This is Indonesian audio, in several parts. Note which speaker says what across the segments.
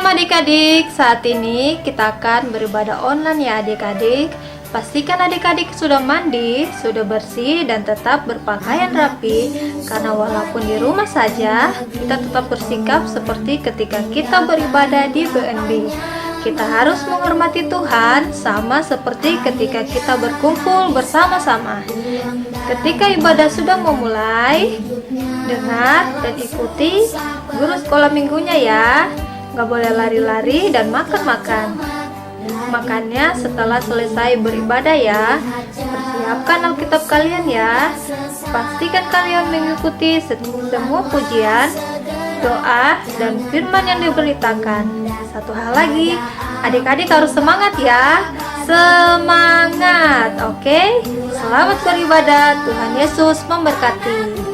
Speaker 1: Shalom adik-adik, saat ini kita akan beribadah online ya adik-adik. Pastikan adik-adik sudah mandi, sudah bersih dan tetap berpakaian rapi. Karena walaupun di rumah saja, kita tetap bersikap seperti ketika kita beribadah di BNB. Kita harus menghormati Tuhan sama seperti ketika kita berkumpul bersama-sama. Ketika ibadah sudah memulai, dengar dan ikuti guru sekolah minggunya ya. Gak boleh lari-lari dan makan-makan. Makanya setelah selesai beribadah ya, persiapkan Alkitab kalian ya. Pastikan kalian mengikuti semua pujian, doa, dan firman yang diberitakan. Satu hal lagi, adik-adik harus semangat ya. Semangat, oke? Selamat beribadah, Tuhan Yesus memberkati.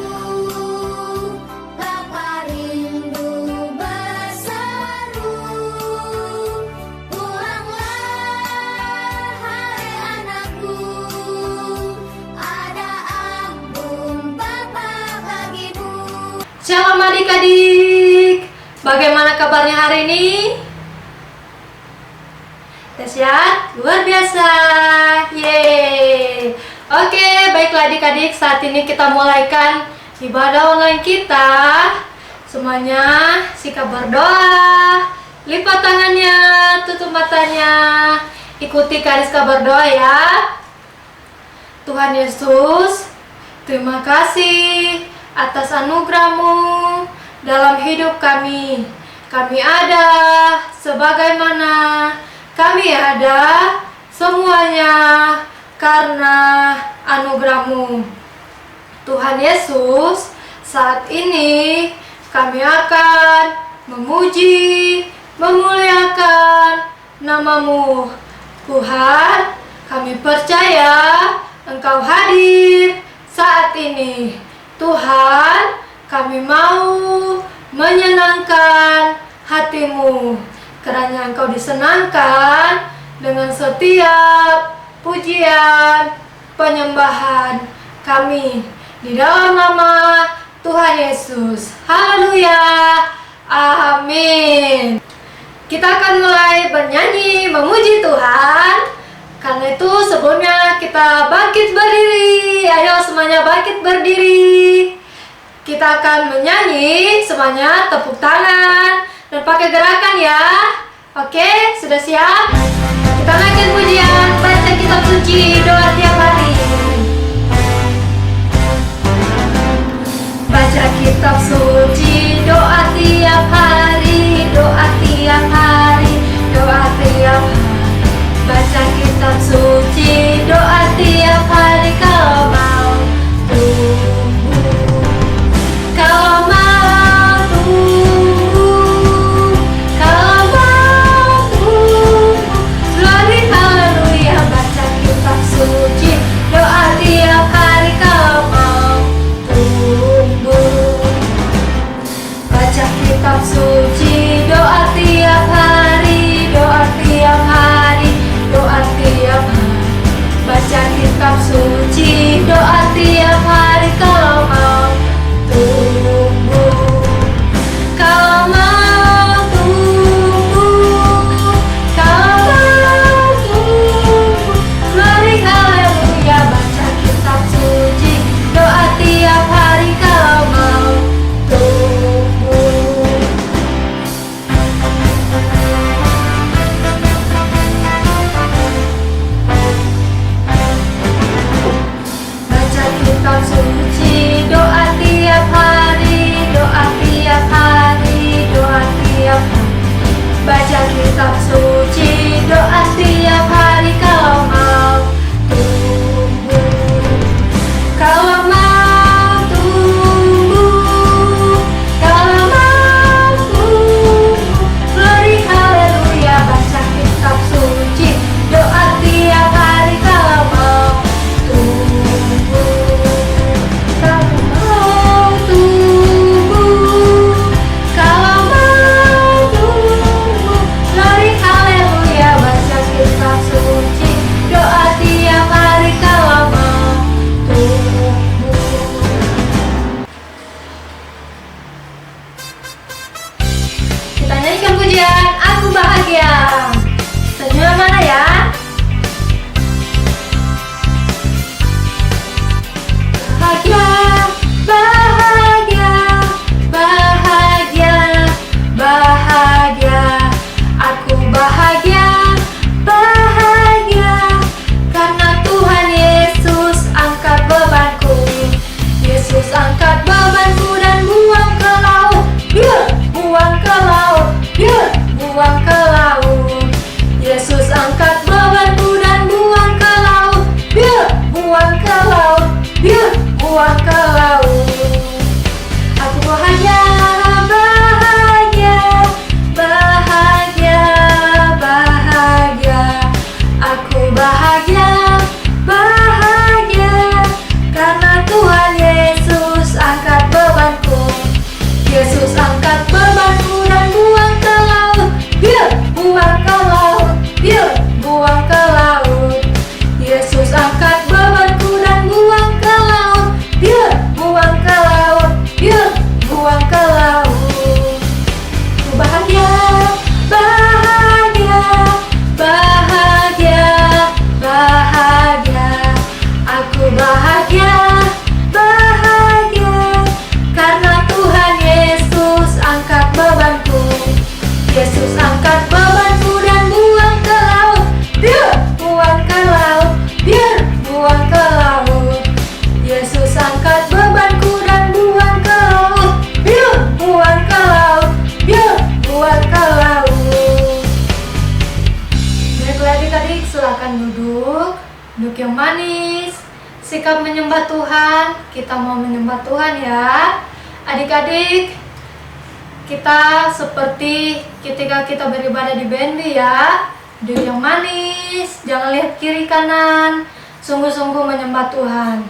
Speaker 1: Shalom adik-adik, bagaimana kabarnya hari ini? Dahsyat, luar biasa, yeay. Oke, baiklah adik-adik, saat ini kita mulaikan ibadah online kita. Semuanya sikap berdoa, lipat tangannya, tutup matanya, ikuti garis kabar doa ya. Tuhan Yesus, terima kasih atas anugerah-Mu dalam hidup kami. Kami ada sebagaimana kami ada semuanya karena anugerah-Mu. Tuhan Yesus, saat ini kami akan memuji, memuliakan nama-Mu. Tuhan, kami percaya Engkau hadir saat ini. Tuhan, kami mau menyenangkan hati-Mu, kiranya Engkau disenangkan dengan setiap pujian, penyembahan kami di dalam nama Tuhan Yesus. Haleluya, amin. Kita akan mulai bernyanyi memuji Tuhan. Karena itu sebelumnya kita bangkit berdiri. Ayo semuanya bangkit berdiri. Kita akan menyanyi semuanya, tepuk tangan dan pakai gerakan ya. Oke, sudah siap? Kita naikkan pujian, baca kitab suci, doa tiap hari. Baca kitab suci, doa tiap hari, doa tiap hari, doa tiap hari. Baca kitab suci, doa tiap hari kalau mau tumbuh. Kalau mau tumbuh, kalau mau tumbuh. Glory haleluya, baca kitab suci, bersikap menyembah Tuhan. Kita mau menyembah Tuhan ya. Adik-adik, kita seperti ketika kita beribadah di bendi ya. Duduk yang manis, jangan lihat kiri kanan. Sungguh-sungguh menyembah Tuhan.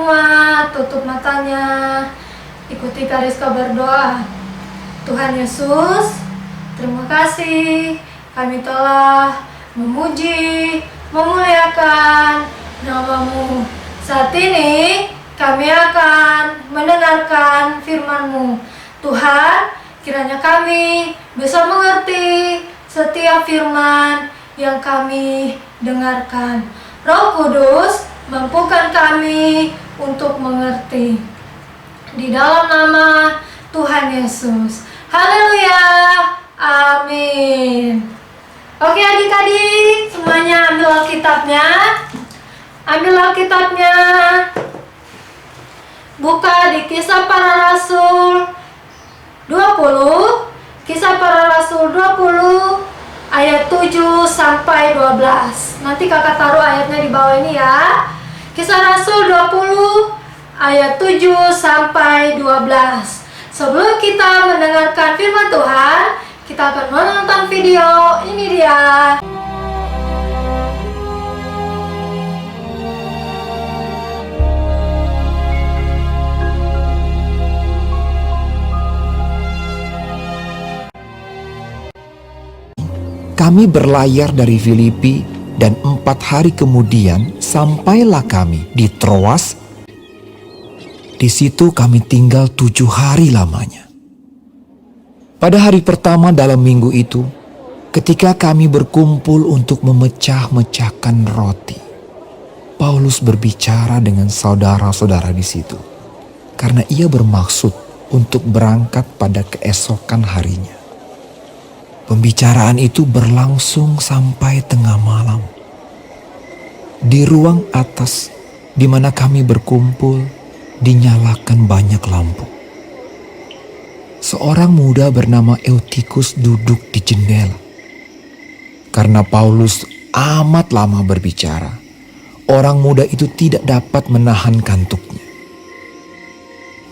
Speaker 1: semua tutup matanya. Ikuti Kariska berdoa. Tuhan Yesus, terima kasih. Kami telah memuji, memuliakan nama-Mu. Saat ini kami akan mendengarkan firman-Mu. Tuhan, kiranya kami bisa mengerti setiap firman yang kami dengarkan. Roh Kudus, mampukan kami untuk mengerti. Di dalam nama Tuhan Yesus. Haleluya. Amin. Oke adik-adik, semuanya ambil Alkitabnya. Ambil Alkitabnya. Buka di Kisah Para Rasul 20. Kisah Para Rasul 20 ayat 7 sampai 12. Nanti kakak taruh ayatnya di bawah ini ya. Kisah Rasul 20 ayat 7 sampai 12. Sebelum kita mendengarkan firman Tuhan, kita akan menonton video. Ini dia.
Speaker 2: Kami berlayar dari Filipi dan 4 hari kemudian sampailah kami di Troas. Di situ kami tinggal 7 hari lamanya. Pada hari pertama dalam minggu itu, ketika kami berkumpul untuk memecah-mecahkan roti, Paulus berbicara dengan saudara-saudara di situ, karena ia bermaksud untuk berangkat pada keesokan harinya. Pembicaraan itu berlangsung sampai tengah malam. Di ruang atas di mana kami berkumpul dinyalakan banyak lampu. Seorang muda bernama Eutikus duduk di jendela. Karena Paulus amat lama berbicara, orang muda itu tidak dapat menahan kantuknya.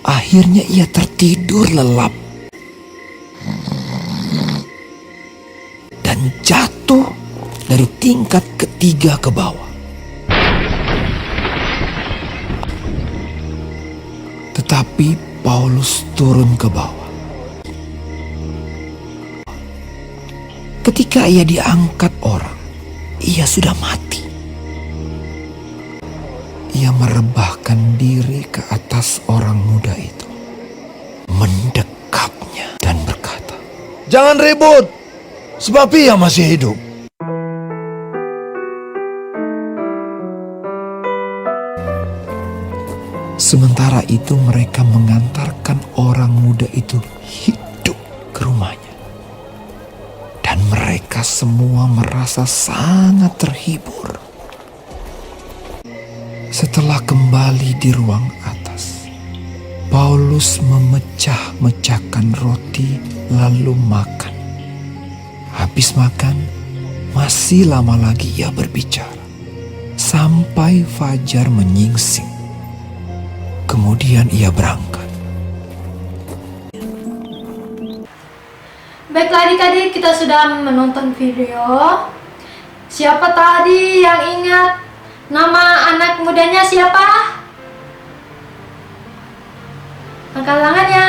Speaker 2: Akhirnya ia tertidur lelap dan jatuh dari tingkat ketiga ke bawah. Tetapi Paulus turun ke bawah. Ketika ia diangkat orang, ia sudah mati. Ia merebahkan diri ke atas orang muda itu, mendekapnya dan berkata,
Speaker 3: "Jangan ribut, sebab ia masih hidup."
Speaker 2: Sementara itu mereka mengantarkan orang muda itu hidup ke rumahnya. Dan mereka semua merasa sangat terhibur. Setelah kembali di ruang atas, Paulus memecah-mecahkan roti lalu makan. Habis makan, masih lama lagi ia berbicara, sampai fajar menyingsing. Kemudian ia berangkat.
Speaker 1: Baiklah adik-adik, kita sudah menonton video. Siapa tadi yang ingat nama anak mudanya siapa? Angkat tangannya.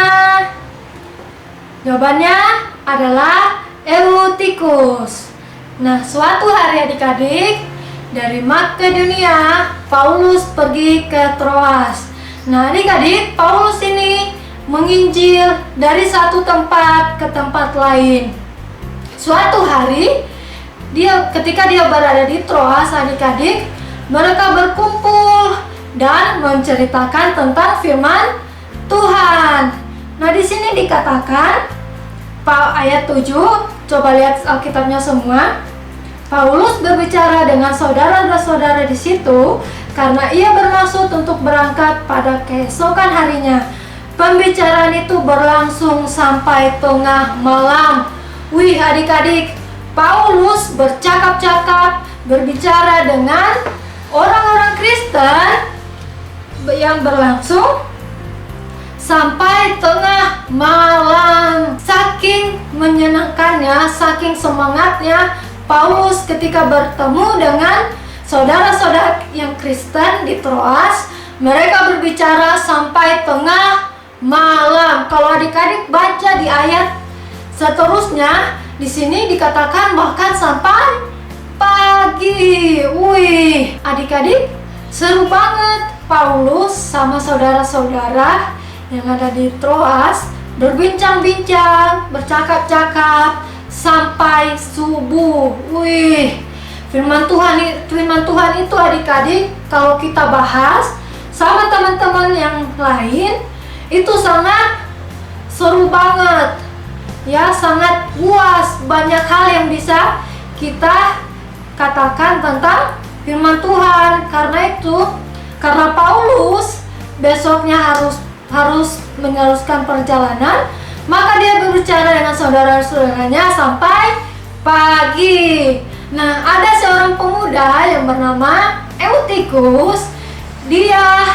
Speaker 1: Jawabannya adalah Eutikus. Nah, suatu hari adik-adik, dari Makedonia, Paulus pergi ke Troas. Nah adik-adik, Paulus ini menginjil dari satu tempat ke tempat lain. Suatu hari, ketika dia berada di Troas, adik-adik, mereka berkumpul dan menceritakan tentang firman Tuhan. Nah di sini dikatakan, ayat 7, coba lihat Alkitabnya semua. Paulus berbicara dengan saudara-saudara di situ karena ia bermaksud untuk berangkat pada keesokan harinya. Pembicaraan itu berlangsung sampai tengah malam. Wih adik-adik, Paulus bercakap-cakap, berbicara dengan orang-orang Kristen yang berlangsung sampai tengah malam. Saking menyenangkannya, saking semangatnya Paulus ketika bertemu dengan saudara-saudara yang Kristen di Troas, mereka berbicara sampai tengah malam. Kalau adik-adik baca di ayat seterusnya, di sini dikatakan bahkan sampai pagi. Wih, adik-adik, seru banget. Paulus sama saudara-saudara yang ada di Troas berbincang-bincang, bercakap-cakap sampai subuh. Wih, firman Tuhan itu adik-adik kalau kita bahas sama teman-teman yang lain itu sangat seru banget. Ya, sangat luas, banyak hal yang bisa kita katakan tentang firman Tuhan. Karena Paulus besoknya harus meneruskan perjalanan, maka dia berbicara dengan saudara-saudaranya sampai pagi. Nah, ada seorang pemuda yang bernama Eutikus. Dia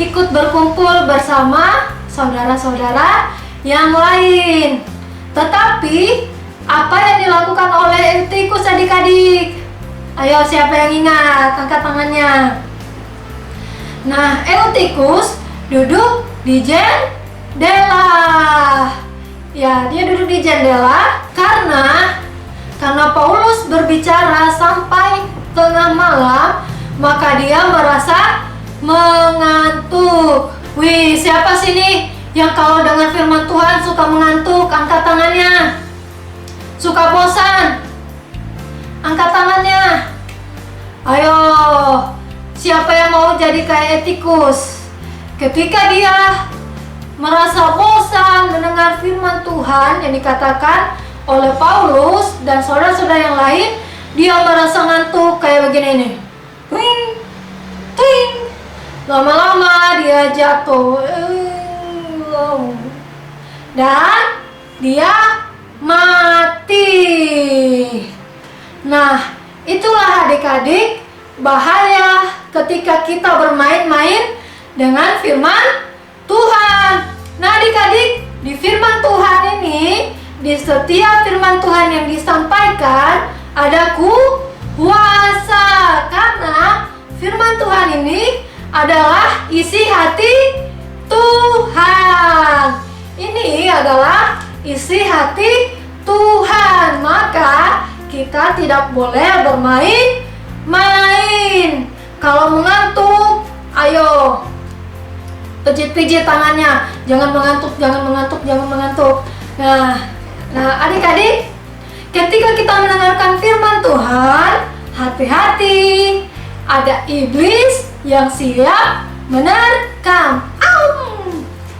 Speaker 1: ikut berkumpul bersama saudara-saudara yang lain. Tetapi apa yang dilakukan oleh Eutikus adik-adik? Ayo, siapa yang ingat? Angkat tangannya. Nah, Eutikus duduk di jendela. Ya, dia duduk di jendela karena Paulus berbicara sampai tengah malam, maka dia merasa mengantuk. Wih, siapa sini yang kalau dengar firman Tuhan suka mengantuk? Angkat tangannya. Suka bosan? Angkat tangannya. Ayo, siapa yang mau jadi kayak Eutikus? Ketika dia merasa bosan mendengar firman Tuhan yang dikatakan oleh Paulus dan saudara-saudara yang lain, dia merasa ngantuk kayak begini nih. Twing, twing. Lama-lama dia jatuh. Dan dia mati. Nah, itulah adik-adik bahaya ketika kita bermain-main dengan firman Tuhan. Nah, adik-adik, di firman Tuhan ini, di setiap firman Tuhan yang disampaikan ada kuasa, karena firman Tuhan ini adalah isi hati Tuhan. Ini adalah isi hati Tuhan, maka kita tidak boleh bermain-main. Kalau mengantuk, ayo pijit-pijit tangannya. Jangan mengantuk. Nah, adik-adik, ketika kita mendengarkan firman Tuhan, hati-hati, ada iblis yang siap menerkam.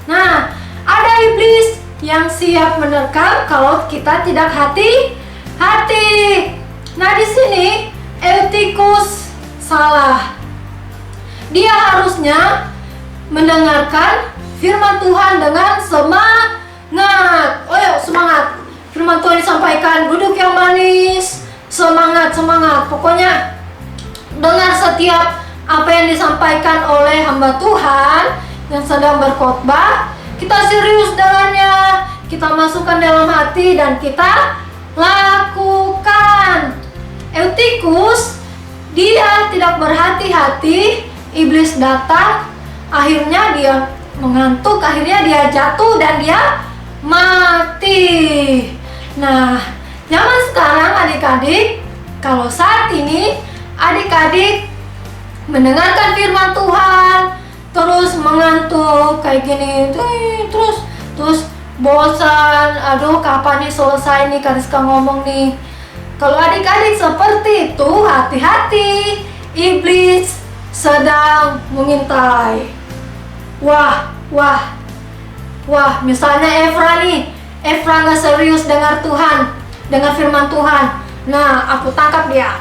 Speaker 1: Nah, ada iblis yang siap menerkam kalau kita tidak hati-hati. Nah, di sini Eutikus salah. Dia harusnya mendengarkan firman Tuhan dengan semangat. Oh ya, semangat. Firman Tuhan disampaikan, duduk yang manis, semangat. Pokoknya dengar setiap apa yang disampaikan oleh hamba Tuhan yang sedang berkhotbah. Kita serius dengannya, kita masukkan dalam hati dan kita lakukan. Eutikus, dia tidak berhati-hati, iblis datang, akhirnya dia mengantuk, akhirnya dia jatuh dan dia mati. Nah, zaman sekarang adik-adik, kalau saat ini adik-adik mendengarkan firman Tuhan terus mengantuk kayak gini, terus bosan, aduh kapan nih selesai nih, Kariska ngomong nih. Kalau adik-adik seperti itu, hati-hati, iblis sedang mengintai. Wah, misalnya Efra nggak serius dengar Tuhan, dengar firman Tuhan. Nah, aku tangkap dia.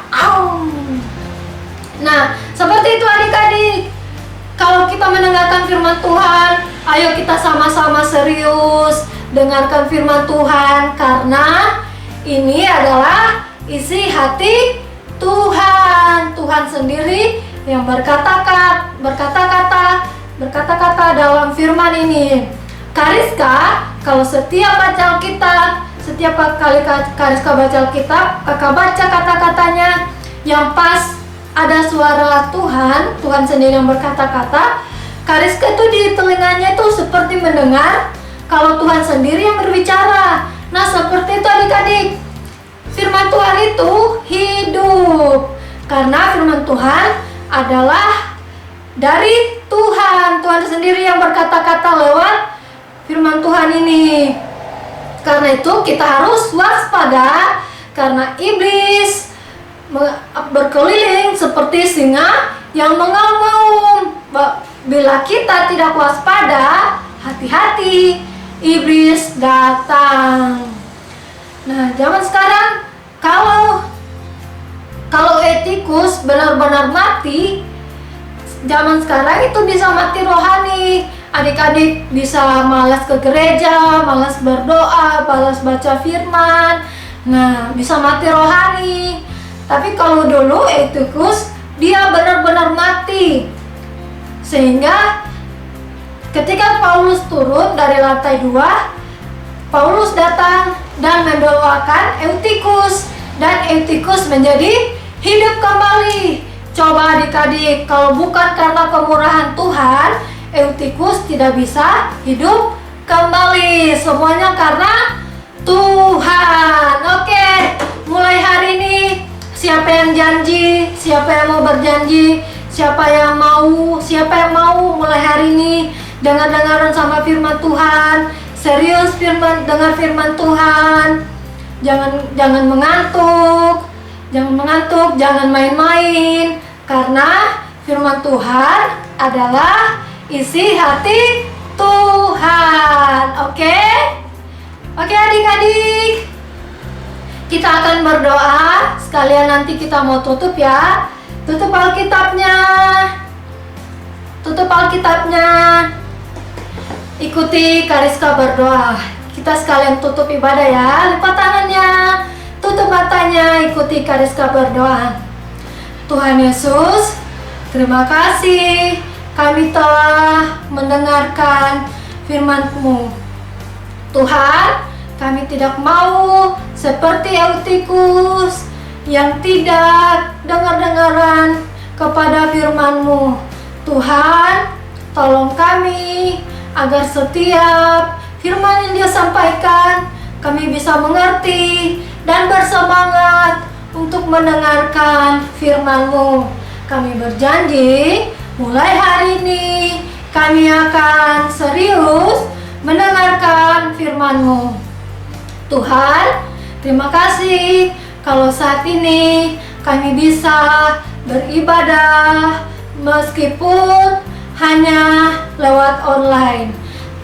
Speaker 1: Nah, seperti itu adik-adik. Kalau kita mendengarkan firman Tuhan, ayo kita sama-sama serius dengarkan firman Tuhan, karena ini adalah isi hati Tuhan. Tuhan sendiri yang berkata-kata dalam firman ini. Kariska, kalau setiap baca Alkitab, setiap kali Kariska baca Alkitab, kakak baca kata-katanya yang pas, ada suara Tuhan sendiri yang berkata-kata, Kariska itu di telinganya itu seperti mendengar kalau Tuhan sendiri yang berbicara. Nah, seperti itu adik-adik. Firman Tuhan itu hidup. Karena firman Tuhan adalah dari Tuhan. Tuhan sendiri yang berkata-kata lewat firman Tuhan ini. Karena itu kita harus waspada, karena iblis berkeliling seperti singa yang mengaum-ngaum. Bila kita tidak waspada, hati-hati, iblis datang. Nah, zaman sekarang kalau etikus benar-benar mati, zaman sekarang itu bisa mati rohani. Adik-adik bisa malas ke gereja, malas berdoa, malas baca firman. Nah, bisa mati rohani. Tapi kalau dulu etikus, dia benar-benar mati. Sehingga ketika Paulus turun dari lantai 2, Paulus datang dan mendoakan Eutikus, dan Eutikus menjadi hidup kembali. Coba adik-adik, kalau bukan karena kemurahan Tuhan, Eutikus tidak bisa hidup kembali. Semuanya karena Tuhan. Oke, mulai hari ini siapa yang janji, siapa yang mau berjanji, siapa yang mau mulai hari ini dengar-dengaran sama firman Tuhan, serius dengar firman Tuhan. Jangan mengantuk, jangan main-main, karena firman Tuhan adalah isi hati Tuhan. Oke, adik-adik, kita akan berdoa. Sekalian nanti kita mau tutup ya. Tutup Alkitabnya. Ikuti Kariska berdoa. Kita sekalian tutup ibadah ya. Lipat tangannya, tutup matanya, ikuti Kariska berdoa. Tuhan Yesus, terima kasih kami telah mendengarkan firman-Mu. Tuhan, kami tidak mau seperti Eutikus yang tidak dengar-dengaran kepada firman-Mu. Tuhan, tolong kami agar setiap firman yang Dia sampaikan kami bisa mengerti dan bersemangat untuk mendengarkan firman-Mu. Kami berjanji mulai hari ini kami akan serius mendengarkan firman-Mu. Tuhan, terima kasih kalau saat ini kami bisa beribadah meskipun hanya lewat online.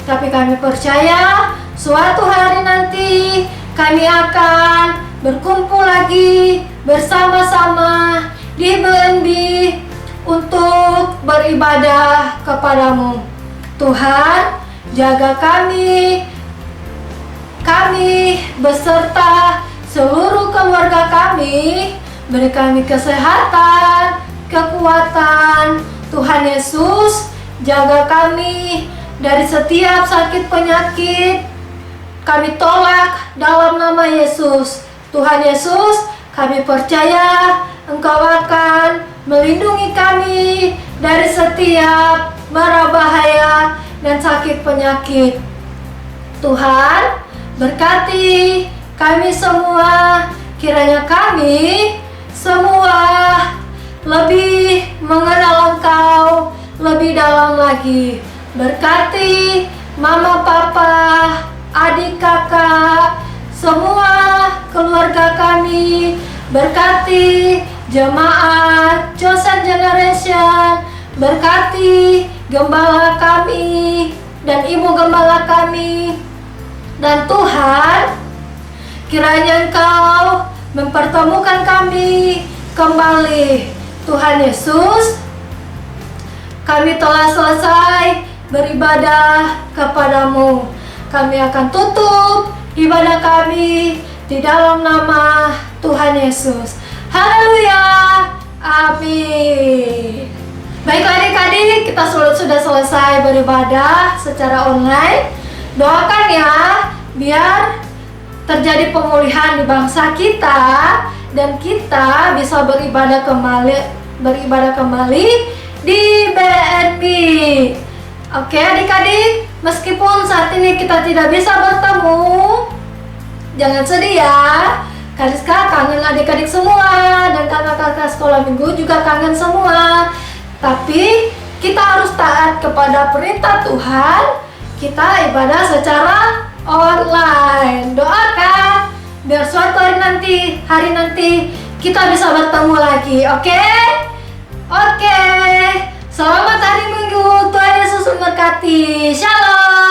Speaker 1: Tapi kami percaya suatu hari nanti kami akan berkumpul lagi bersama-sama di BNB untuk beribadah kepadamu. Tuhan, jaga kami beserta seluruh keluarga kami, beri kami kesehatan, kekuatan. Tuhan Yesus, jaga kami dari setiap sakit penyakit. Kami tolak dalam nama Yesus. Tuhan Yesus, kami percaya Engkau akan melindungi kami dari setiap mara bahaya dan sakit penyakit. Tuhan, berkati kami semua, kiranya kami semua lebih mengenal Engkau lebih dalam lagi. Berkati mama, papa, adik, kakak, semua keluarga kami. Berkati jemaat Chosen Generation. Berkati gembala kami dan ibu gembala kami. Dan Tuhan, kiranya Engkau mempertemukan kami kembali. Tuhan Yesus, kami telah selesai beribadah kepadamu. Kami akan tutup ibadah kami di dalam nama Tuhan Yesus. Haleluya, amin. Baiklah adik-adik, kita sudah selesai beribadah secara online. Doakan ya, biar terjadi pemulihan di bangsa kita dan kita bisa beribadah kembali di BNB. Oke adik-adik, meskipun saat ini kita tidak bisa bertemu, jangan sedih ya. Kariska kangen adik-adik semua, dan kakak-kakak sekolah minggu juga kangen semua. Tapi kita harus taat kepada perintah Tuhan. Kita ibadah secara online. Doakan biar suatu hari nanti kita bisa bertemu lagi, oke? Oke. Selamat hari Minggu. Tuhan Yesus memberkati. Shalom.